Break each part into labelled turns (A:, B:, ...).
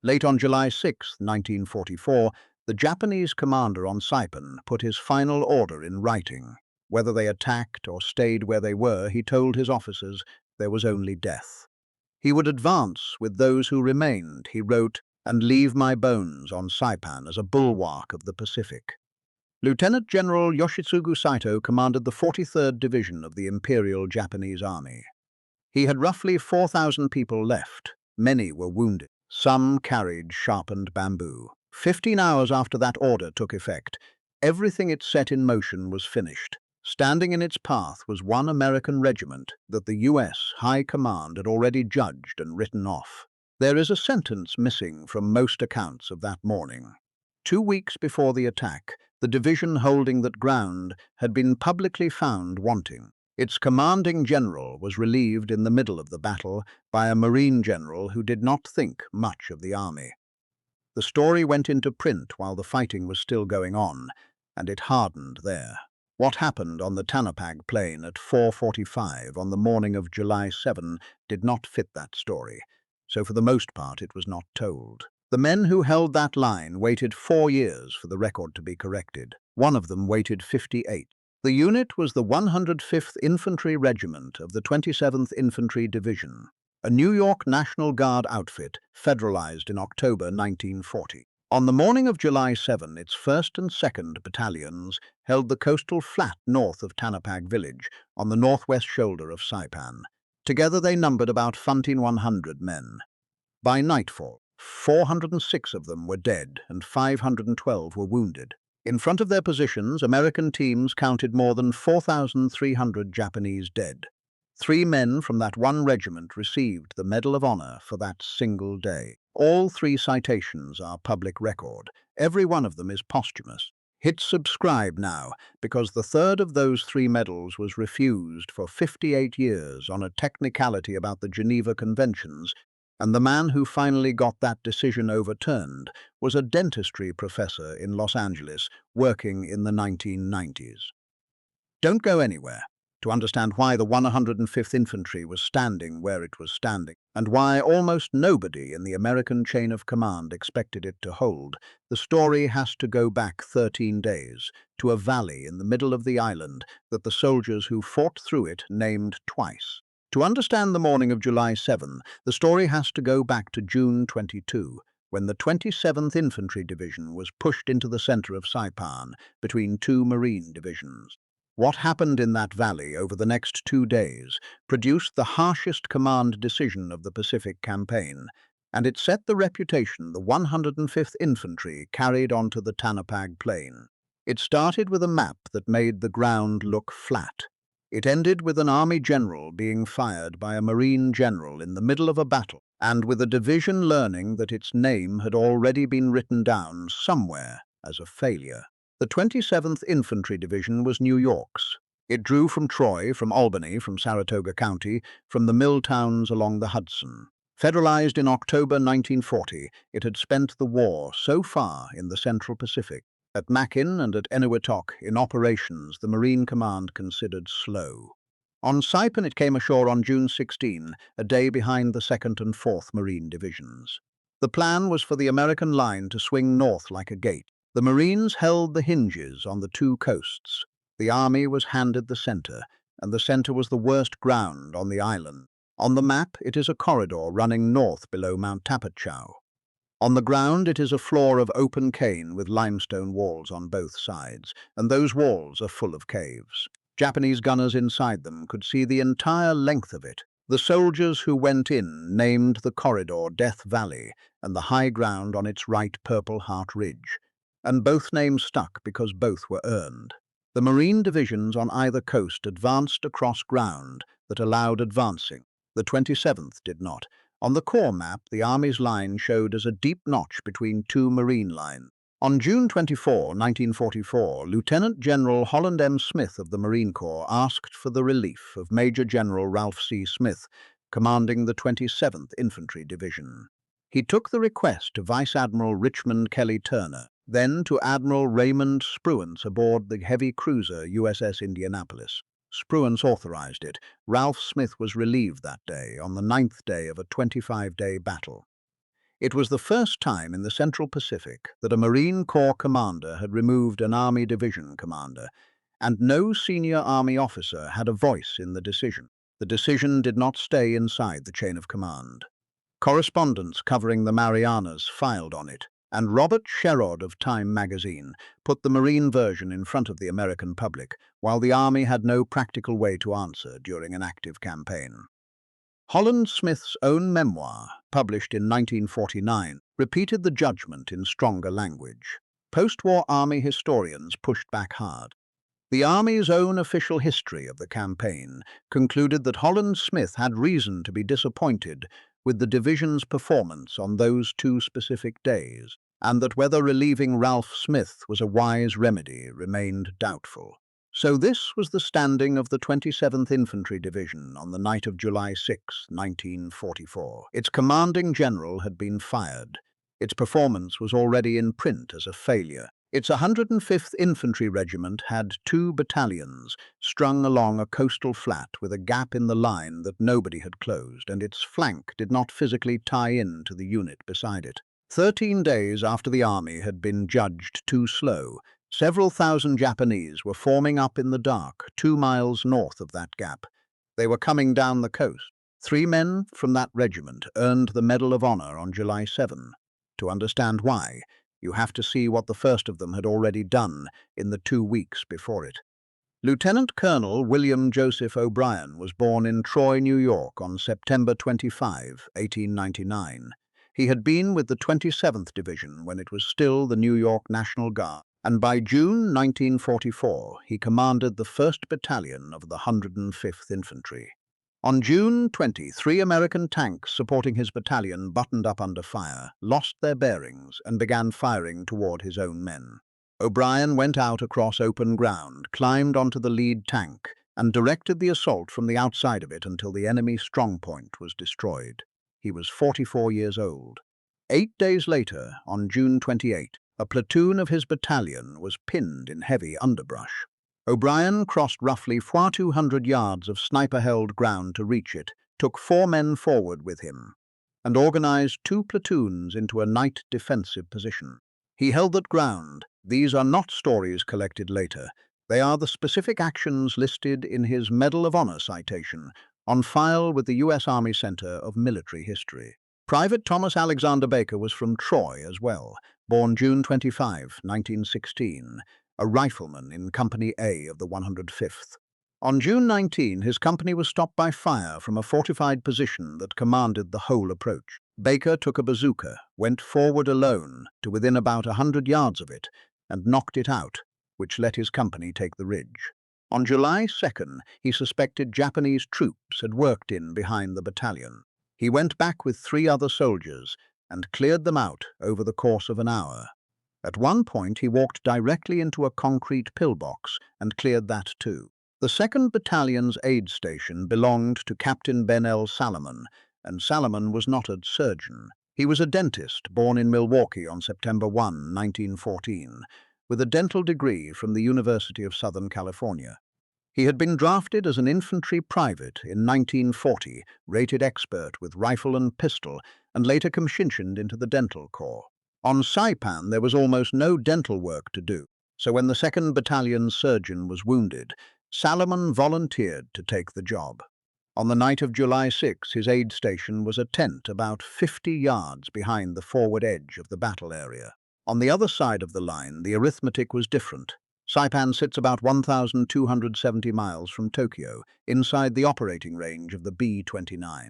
A: Late on July 6, 1944, the Japanese commander on Saipan put his final order in writing. Whether they attacked or stayed where they were, he told his officers, there was only death. He would advance with those who remained, he wrote, and leave my bones on Saipan as a bulwark of the Pacific. Lieutenant General Yoshitsugu Saito commanded the 43rd Division of the Imperial Japanese Army. He had roughly 4,000 people left. Many were wounded. Some carried sharpened bamboo. 15 hours after that order took effect, everything it set in motion was finished. Standing in its path was one American regiment that the U.S. High Command had already judged and written off. There is a sentence missing from most accounts of that morning. 2 weeks before the attack, the division holding that ground had been publicly found wanting. Its commanding general was relieved in the middle of the battle by a Marine general who did not think much of the army. The story went into print while the fighting was still going on, and it hardened there. What happened on the Tanapag Plain at 4:45 on the morning of July 7 did not fit that story, so for the most part it was not told. The men who held that line waited 4 years for the record to be corrected. One of them waited 58. The unit was the 105th Infantry Regiment of the 27th Infantry Division, a New York National Guard outfit federalized in October 1940. On the morning of July 7, its 1st and 2nd Battalions held the coastal flat north of Tanapag village on the northwest shoulder of Saipan. Together they numbered about 1,100 men. By nightfall, 406 of them were dead and 512 were wounded. In front of their positions, American teams counted more than 4,300 Japanese dead. 3 men from that one regiment received the Medal of Honor for that single day. All 3 citations are public record. Every one of them is posthumous. Hit subscribe now, because the third of those 3 medals was refused for 58 years on a technicality about the Geneva Conventions, and the man who finally got that decision overturned was a dentistry professor in Los Angeles working in the 1990s. Don't go anywhere to understand why the 105th Infantry was standing where it was standing, and why almost nobody in the American chain of command expected it to hold. The story has to go back 13 days, to a valley in the middle of the island that the soldiers who fought through it named twice. To understand the morning of July 7, the story has to go back to June 22, when the 27th Infantry Division was pushed into the center of Saipan between 2 Marine divisions. What happened in that valley over the next 2 days produced the harshest command decision of the Pacific Campaign, and it set the reputation the 105th Infantry carried onto the Tanapag Plain. It started with a map that made the ground look flat. It ended with an army general being fired by a Marine general in the middle of a battle, and with a division learning that its name had already been written down somewhere as a failure. The 27th Infantry Division was New York's. It drew from Troy, from Albany, from Saratoga County, from the mill towns along the Hudson. Federalized in October 1940, it had spent the war so far in the Central Pacific. At Makin and at Eniwetok, in operations the Marine Command considered slow. On Saipan it came ashore on June 16, a day behind the 2nd and 4th Marine Divisions. The plan was for the American line to swing north like a gate. The Marines held the hinges on the 2 coasts. The Army was handed the center, and the center was the worst ground on the island. On the map, it is a corridor running north below Mount Tapachau. On the ground, it is a floor of open cane with limestone walls on both sides, and those walls are full of caves. Japanese gunners inside them could see the entire length of it. The soldiers who went in named the corridor Death Valley and the high ground on its right Purple Heart Ridge, and both names stuck because both were earned. The Marine divisions on either coast advanced across ground that allowed advancing. The 27th did not. On the corps map, the Army's line showed as a deep notch between 2 Marine lines. On June 24, 1944, Lieutenant General Holland M. Smith of the Marine Corps asked for the relief of Major General Ralph C. Smith, commanding the 27th Infantry Division. He took the request to Vice Admiral Richmond Kelly Turner, then to Admiral Raymond Spruance aboard the heavy cruiser USS Indianapolis. Spruance authorized it. Ralph Smith was relieved that day, on the 9th day of a 25-day battle. It was the first time in the Central Pacific that a Marine Corps commander had removed an Army Division commander, and no senior Army officer had a voice in the decision. The decision did not stay inside the chain of command. Correspondents covering the Marianas filed on it, and Robert Sherrod of Time magazine put the Marine version in front of the American public, while the Army had no practical way to answer during an active campaign. Holland Smith's own memoir, published in 1949, repeated the judgment in stronger language. Post-war Army historians pushed back hard. The Army's own official history of the campaign concluded that Holland Smith had reason to be disappointed with the division's performance on those two specific days, and that whether relieving Ralph Smith was a wise remedy remained doubtful. So this was the standing of the 27th Infantry Division on the night of July 6, 1944. Its commanding general had been fired. Its performance was already in print as a failure. Its 105th Infantry Regiment had 2 battalions strung along a coastal flat with a gap in the line that nobody had closed, and its flank did not physically tie in to the unit beside it. 13 days after the Army had been judged too slow, several thousand Japanese were forming up in the dark 2 miles north of that gap. They were coming down the coast. 3 men from that regiment earned the Medal of Honor on July 7. To understand why, you have to see what the first of them had already done in the 2 weeks before it. Lieutenant Colonel William Joseph O'Brien was born in Troy, New York on September 25, 1899. He had been with the 27th Division when it was still the New York National Guard, and by June 1944 he commanded the 1st Battalion of the 105th Infantry. On June 20, 3 American tanks supporting his battalion buttoned up under fire, lost their bearings, and began firing toward his own men. O'Brien went out across open ground, climbed onto the lead tank, and directed the assault from the outside of it until the enemy strongpoint was destroyed. He was 44 years old. 8 days later, on June 28, a platoon of his battalion was pinned in heavy underbrush. O'Brien crossed roughly 200 yards of sniper-held ground to reach it, took 4 men forward with him, and organized 2 platoons into a night defensive position. He held that ground. These are not stories collected later. They are the specific actions listed in his Medal of Honor citation, on file with the U.S. Army Center of Military History. Private Thomas Alexander Baker was from Troy as well, born June 25, 1916. A rifleman in Company A of the 105th. On June 19, his company was stopped by fire from a fortified position that commanded the whole approach. Baker took a bazooka, went forward alone to within about 100 yards of it, and knocked it out, which let his company take the ridge. On July 2, he suspected Japanese troops had worked in behind the battalion. He went back with 3 other soldiers and cleared them out over the course of an hour. At one point, he walked directly into a concrete pillbox and cleared that too. The 2nd Battalion's aid station belonged to Captain Ben L. Salomon, and Salomon was not a surgeon. He was a dentist born in Milwaukee on September 1, 1914, with a dental degree from the University of Southern California. He had been drafted as an infantry private in 1940, rated expert with rifle and pistol, and later commissioned into the dental corps. On Saipan, there was almost no dental work to do, so when the 2nd Battalion's surgeon was wounded, Salomon volunteered to take the job. On the night of July 6, his aid station was a tent about 50 yards behind the forward edge of the battle area. On the other side of the line, the arithmetic was different. Saipan sits about 1,270 miles from Tokyo, inside the operating range of the B-29.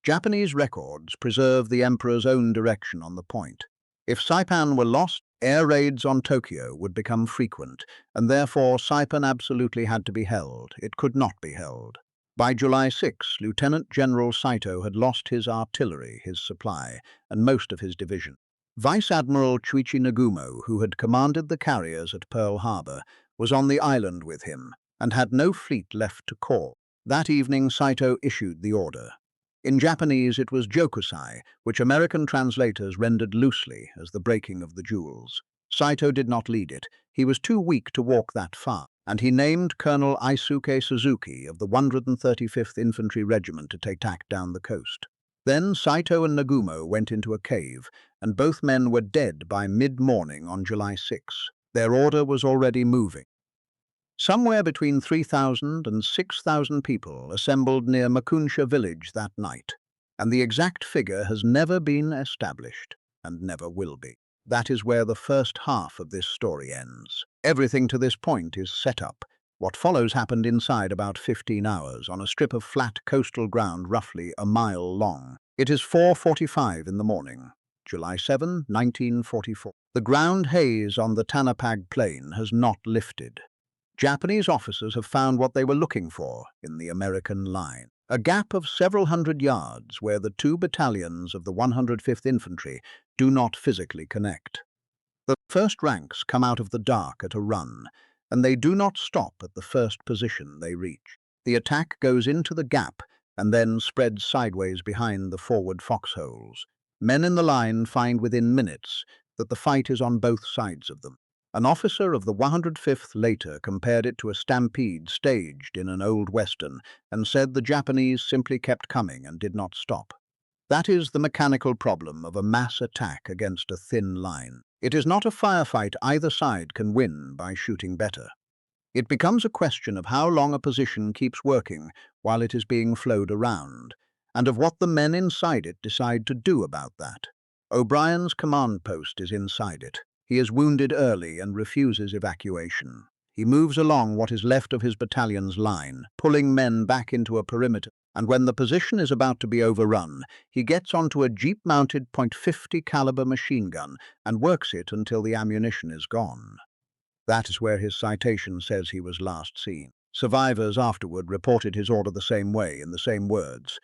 A: Japanese records preserve the emperor's own direction on the point. If Saipan were lost, air raids on Tokyo would become frequent, and therefore Saipan absolutely had to be held. It could not be held. By July 6, Lieutenant General Saito had lost his artillery, his supply, and most of his division. Vice Admiral Chuichi Nagumo, who had commanded the carriers at Pearl Harbor, was on the island with him and had no fleet left to call. That evening, Saito issued the order. In Japanese, it was gyokusai, which American translators rendered loosely as the breaking of the jewels. Saito did not lead it. He was too weak to walk that far, and he named Colonel Isuke Suzuki of the 135th Infantry Regiment to take tack down the coast. Then Saito and Nagumo went into a cave, and both men were dead by mid-morning on July 6. Their order was already moving. Somewhere between 3,000 and 6,000 people assembled near Makunsha village that night, and the exact figure has never been established, and never will be. That is where the first half of this story ends. Everything to this point is set up. What follows happened inside about 15 hours on a strip of flat coastal ground roughly a mile long. It is 4:45 in the morning, July 7, 1944. The ground haze on the Tanapag Plain has not lifted. Japanese officers have found what they were looking for in the American line. A gap of several hundred yards where the two battalions of the 105th Infantry do not physically connect. The first ranks come out of the dark at a run, and they do not stop at the first position they reach. The attack goes into the gap and then spreads sideways behind the forward foxholes. Men in the line find within minutes that the fight is on both sides of them. An officer of the 105th later compared it to a stampede staged in an old western and said the Japanese simply kept coming and did not stop. That is the mechanical problem of a mass attack against a thin line. It is not a firefight either side can win by shooting better. It becomes a question of how long a position keeps working while it is being flowed around, and of what the men inside it decide to do about that. O'Brien's command post is inside it. He is wounded early and refuses evacuation. He moves along what is left of his battalion's line, pulling men back into a perimeter, and when the position is about to be overrun, he gets onto a jeep-mounted .50 caliber machine gun and works it until the ammunition is gone. That is where his citation says he was last seen. Survivors afterward reported his order the same way, in the same words.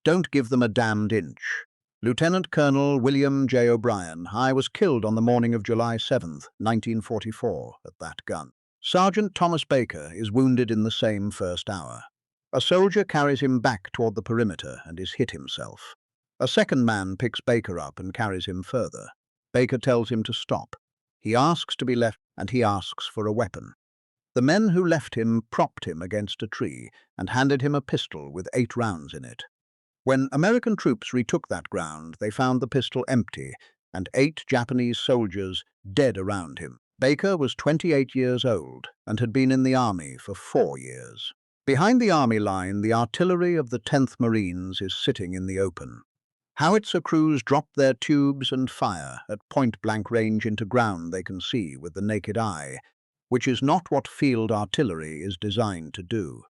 A: Don't give them a damned inch. Lieutenant Colonel William J. O'Brien, I was killed on the morning of July 7, 1944, at that gun. Sergeant Thomas Baker is wounded in the same first hour. A soldier carries him back toward the perimeter and is hit himself. A second man picks Baker up and carries him further. Baker tells him to stop. He asks to be left, and he asks for a weapon. The men who left him propped him against a tree and handed him a pistol with 8 rounds in it. When American troops retook that ground, they found the pistol empty and 8 Japanese soldiers dead around him. Baker was 28 years old and had been in the army for 4 years. Behind the army line, the artillery of the 10th Marines is sitting in the open. Howitzer crews drop their tubes and fire at point-blank range into ground they can see with the naked eye, which is not what field artillery is designed to do.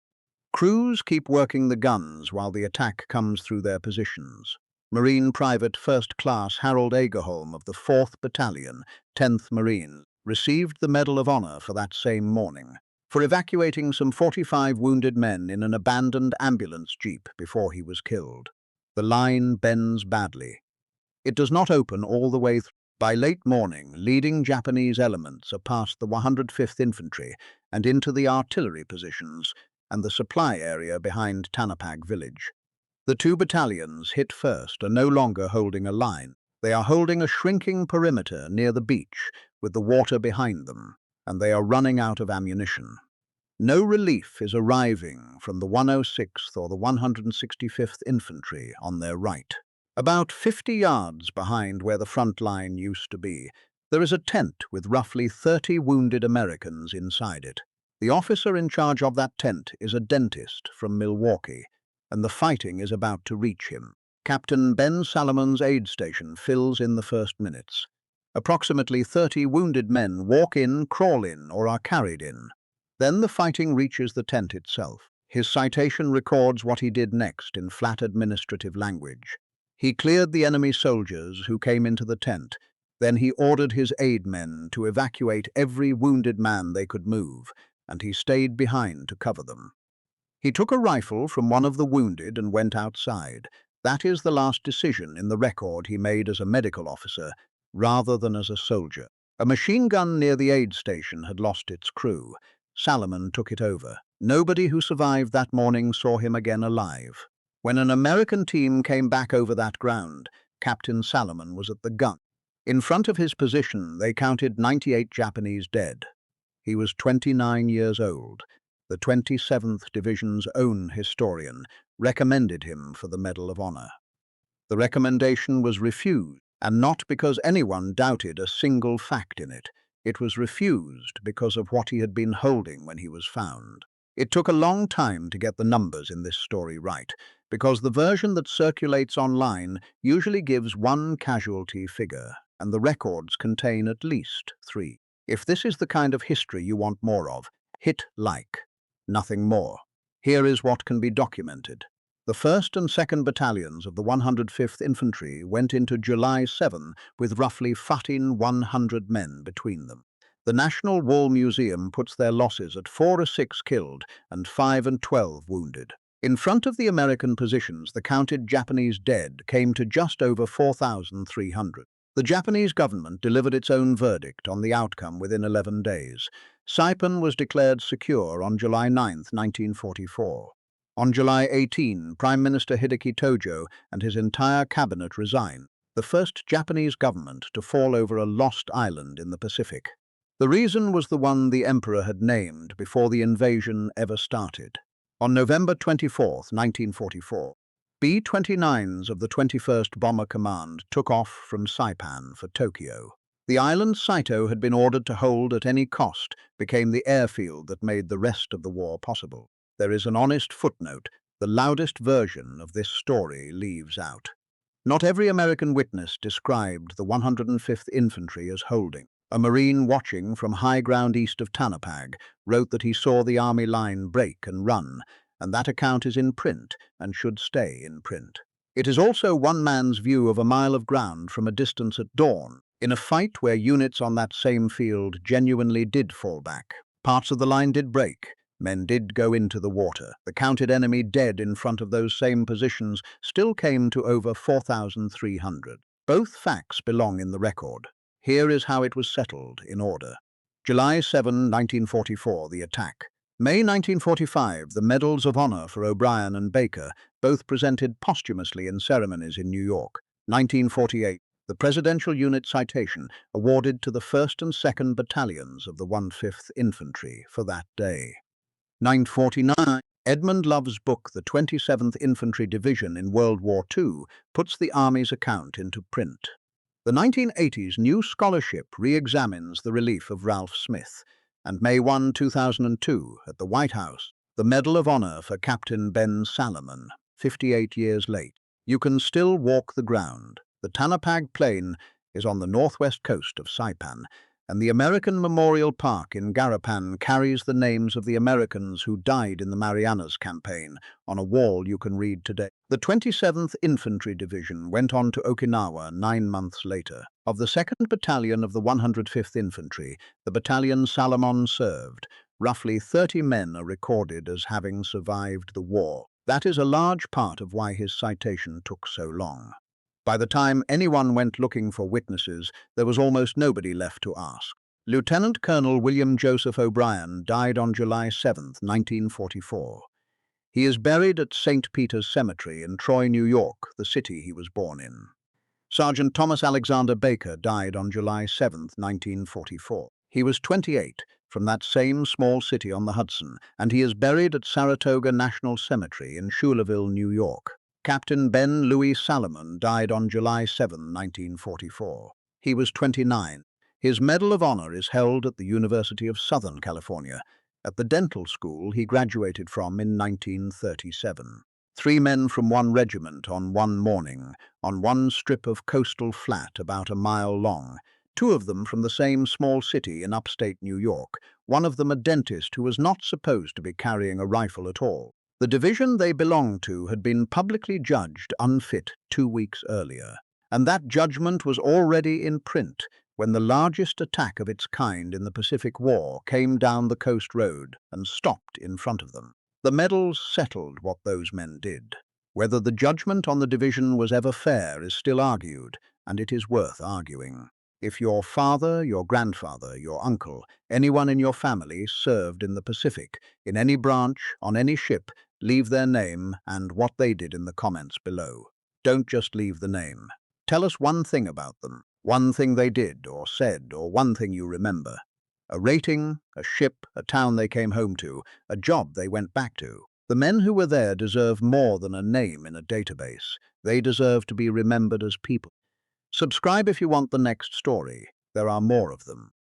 A: Crews keep working the guns while the attack comes through their positions. Marine Private First Class Harold Agerholm of the 4th Battalion, 10th Marines, received the Medal of Honor for that same morning, for evacuating some 45 wounded men in an abandoned ambulance jeep before he was killed. The line bends badly. It does not open all the way through. By late morning, leading Japanese elements are past the 105th Infantry and into the artillery positions and the supply area behind Tanapag village. The 2 battalions hit first are no longer holding a line. They are holding a shrinking perimeter near the beach with the water behind them, and they are running out of ammunition. No relief is arriving from the 106th or the 165th Infantry on their right. About 50 yards behind where the front line used to be, there is a tent with roughly 30 wounded Americans inside it. The officer in charge of that tent is a dentist from Milwaukee, and the fighting is about to reach him. Captain Ben Salomon's aid station fills in the first minutes. Approximately 30 wounded men walk in, crawl in, or are carried in. Then the fighting reaches the tent itself. His citation records what he did next in flat administrative language. He cleared the enemy soldiers who came into the tent. Then he ordered his aid men to evacuate every wounded man they could move, and he stayed behind to cover them. He took a rifle from one of the wounded and went outside. That is the last decision in the record he made as a medical officer, rather than as a soldier. A machine gun near the aid station had lost its crew. Salomon took it over. Nobody who survived that morning saw him again alive. When an American team came back over that ground, Captain Salomon was at the gun. In front of his position, they counted 98 Japanese dead. He was 29 years old. The 27th Division's own historian recommended him for the Medal of Honor. The recommendation was refused, and not because anyone doubted a single fact in it. It was refused because of what he had been holding when he was found. It took a long time to get the numbers in this story right, because the version that circulates online usually gives one casualty figure, and the records contain at least 3. If this is the kind of history you want more of, hit like. Nothing more. Here is what can be documented. The 1st and 2nd Battalions of the 105th Infantry went into July 7 with roughly 1,100 men between them. The National War Museum puts their losses at 4 or 6 killed and 5 and 12 wounded. In front of the American positions, the counted Japanese dead came to just over 4,300. The Japanese government delivered its own verdict on the outcome within 11 days. Saipan was declared secure on July 9, 1944. On July 18, Prime Minister Hideki Tojo and his entire cabinet resigned, the first Japanese government to fall over a lost island in the Pacific. The reason was the one the emperor had named before the invasion ever started. On November 24, 1944, B-29s of the 21st Bomber Command took off from Saipan for Tokyo. The island Saito had been ordered to hold at any cost became the airfield that made the rest of the war possible. There is an honest footnote: the loudest version of this story leaves out. Not every American witness described the 105th Infantry as holding. A Marine watching from high ground east of Tanapag wrote that he saw the army line break and run, and that account is in print and should stay in print. It is also one man's view of a mile of ground from a distance at dawn, in a fight where units on that same field genuinely did fall back. Parts of the line did break. Men did go into the water. The counted enemy dead in front of those same positions still came to over 4,300. Both facts belong in the record. Here is how it was settled in order. July 7, 1944, the attack. May 1945, the Medals of Honor for O'Brien and Baker, both presented posthumously in ceremonies in New York. 1948, the Presidential Unit Citation awarded to the 1st and 2nd Battalions of the 105th Infantry for that day. 949. Edmund Love's book, The 27th Infantry Division in World War II, puts the Army's account into print. The 1980s New Scholarship re-examines the relief of Ralph Smith, and May 1, 2002, at the White House, the Medal of Honor for Captain Ben Salomon, 58 years late. You can still walk the ground. The Tanapag Plain is on the northwest coast of Saipan, and the American Memorial Park in Garapan carries the names of the Americans who died in the Marianas Campaign on a wall you can read today. The 27th Infantry Division went on to Okinawa 9 months later. Of the 2nd Battalion of the 105th Infantry, the battalion Salomon served, roughly 30 men are recorded as having survived the war. That is a large part of why his citation took so long. By the time anyone went looking for witnesses, there was almost nobody left to ask. Lieutenant Colonel William Joseph O'Brien died on July 7, 1944. He is buried at St. Peter's Cemetery in Troy, New York, the city he was born in. Sergeant Thomas Alexander Baker died on July 7, 1944. He was 28, from that same small city on the Hudson, and he is buried at Saratoga National Cemetery in Schuylerville, New York. Captain Ben Louis Salomon died on July 7, 1944. He was 29. His Medal of Honor is held at the University of Southern California, at the dental school he graduated from in 1937. 3 men from one regiment on one morning, on one strip of coastal flat about a mile long, 2 of them from the same small city in upstate New York, one of them a dentist who was not supposed to be carrying a rifle at all. The division they belonged to had been publicly judged unfit 2 weeks earlier, and that judgment was already in print when the largest attack of its kind in the Pacific War came down the coast road and stopped in front of them. The medals settled what those men did. Whether the judgment on the division was ever fair is still argued, and it is worth arguing. If your father, your grandfather, your uncle, anyone in your family served in the Pacific, in any branch, on any ship, leave their name and what they did in the comments below. Don't just leave the name. Tell us one thing about them, one thing they did or said, or one thing you remember. A rating, a ship, a town they came home to, a job they went back to. The men who were there deserve more than a name in a database. They deserve to be remembered as people. Subscribe if you want the next story. There are more of them.